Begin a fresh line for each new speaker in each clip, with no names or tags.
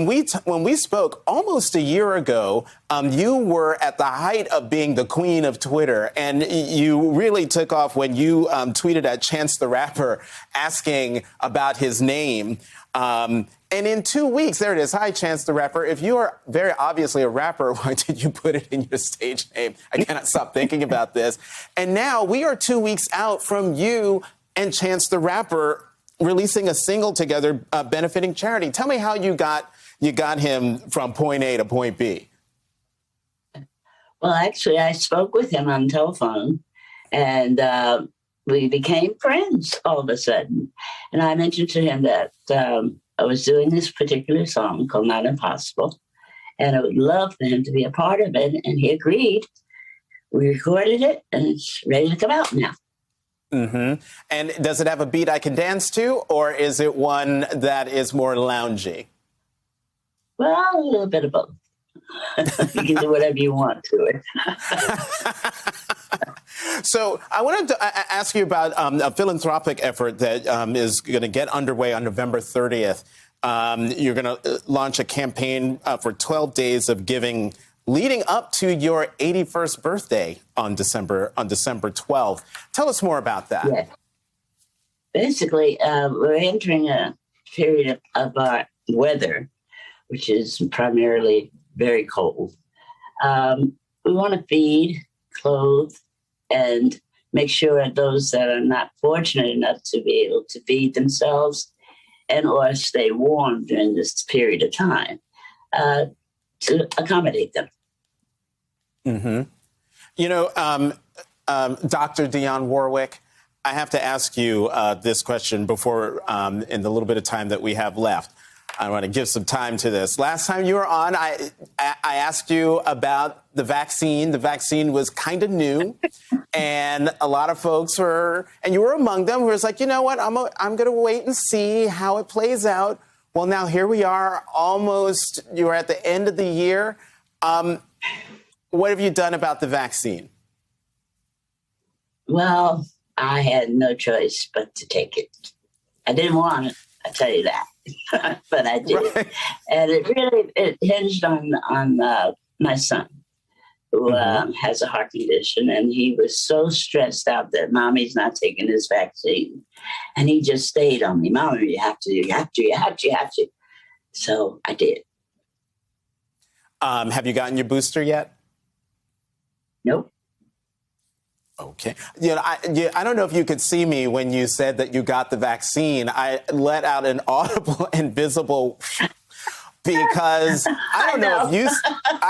when we spoke almost a year ago, you were at the height of being the queen of Twitter, and you really took off when you tweeted at Chance the Rapper asking about his name. And in 2 weeks, there it is. Hi, Chance the Rapper. If you are very obviously a rapper, why did you put it in your stage name? I cannot stop thinking about this. And now we are 2 weeks out from you and Chance the Rapper releasing a single together benefiting charity. Tell me how you got him from point A to point B.
Well, actually, I spoke with him on the telephone, and we became friends all of a sudden. And I mentioned to him that I was doing this particular song called Not Impossible, and I would love for him to be a part of it. And he agreed. We recorded it, and it's ready to come out now.
Mm-hmm. And does it have a beat I can dance to, or is it one that is more loungy?
Well, a little bit of both. You can do whatever you want to it.
So I wanted to ask you about a philanthropic effort that is going to get underway on November 30th. You're going to launch a campaign for 12 days of giving leading up to your 81st birthday on December 12th. Tell us more about that.
Yeah. Basically, we're entering a period of our weather, which is primarily very cold. We want to feed, clothe, and make sure those that are not fortunate enough to be able to feed themselves and or stay warm during this period of time to accommodate them.
Mm-hmm. You know, Dr. Dionne Warwick, I have to ask you this question before, in the little bit of time that we have left. I want to give some time to this. Last time you were on, I asked you about the vaccine. The vaccine was kind of new, and a lot of folks were, and you were among them, who was like, you know what, I'm going to wait and see how it plays out. Well, now here we are, almost, you're at the end of the year. What have you done about the vaccine?
Well, I had no choice but to take it. I didn't want it, I tell you that. But I did. Right. And it hinged on my son, who has a heart condition. And he was so stressed out that Mommy's not taking his vaccine. And he just stayed on me. Mommy, you have to, you have to, you have to, you have to. So I did.
Have you gotten your booster yet?
Nope.
Okay. You know, I don't know if you could see me when you said that you got the vaccine. I let out an audible and visible because I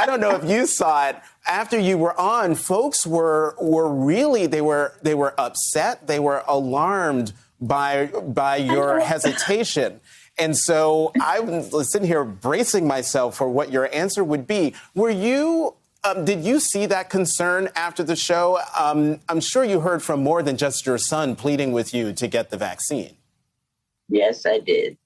don't know if you saw it after you were on. Folks were really they were upset. They were alarmed by your hesitation. And so I was sitting here bracing myself for what your answer would be. Were you? Did you see that concern after the show? I'm sure you heard from more than just your son pleading with you to get the vaccine.
Yes, I did.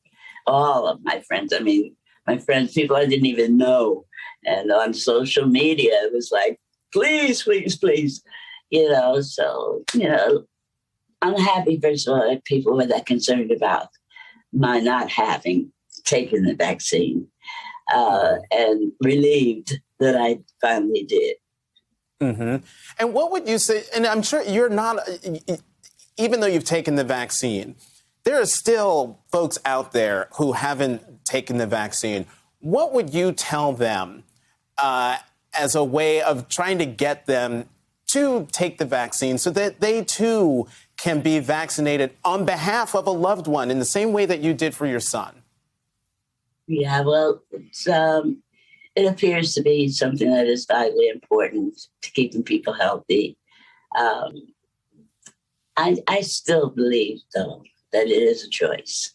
All of my friends. I mean, my friends, people I didn't even know. And on social media, it was like, please, please, please. You know, so, you know, I'm happy, first of all, that people were that concerned about my not having taken the vaccine and relieved that I finally did.
Mm-hmm. And what would you say, and I'm sure you're not, even though you've taken the vaccine, there are still folks out there who haven't taken the vaccine. What would you tell them as a way of trying to get them to take the vaccine so that they too can be vaccinated on behalf of a loved one in the same way that you did for your son? Yeah,
well, it appears to be something that is vitally important to keeping people healthy. I still believe, though, that it is a choice,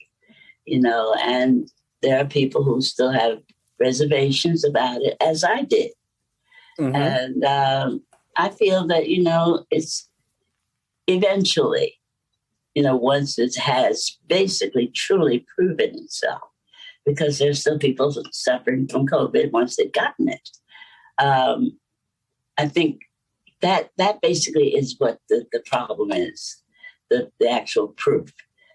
you know, and there are people who still have reservations about it, as I did. Mm-hmm. And I feel that, you know, it's eventually, you know, once it has basically truly proven itself, because there's still people suffering from COVID once they've gotten it. I think that basically is what the problem is, the actual proof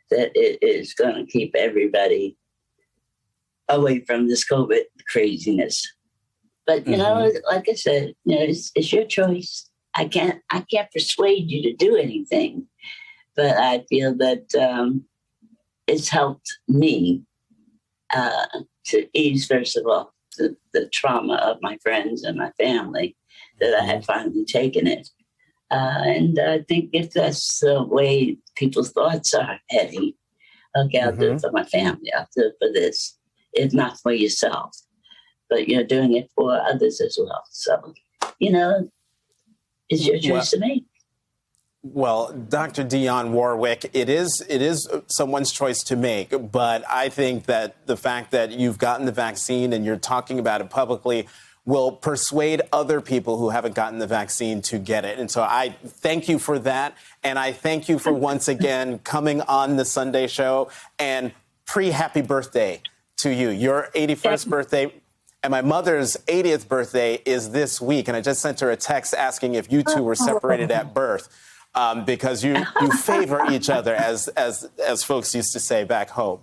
that it is going to keep everybody away from this COVID craziness. But you know, like I said, you know, it's your choice. I can't persuade you to do anything, but I feel that it's helped me to ease, first of all, the trauma of my friends and my family that I had finally taken it. And I think if that's the way people's thoughts are heading, okay, I'll do it for my family. I'll do it for this, if not for yourself. But you're doing it for others as well. So, you know, it's your choice to make.
Well, Dr. Dionne Warwick, it is someone's choice to make, but I think that the fact that you've gotten the vaccine and you're talking about it publicly will persuade other people who haven't gotten the vaccine to get it. And so I thank you for that. And I thank you for once again coming on the Sunday show, and happy birthday to you. Your 81st birthday. And my mother's 80th birthday is this week. And I just sent her a text asking if you two were separated at birth, because you favor each other, as folks used to say back home.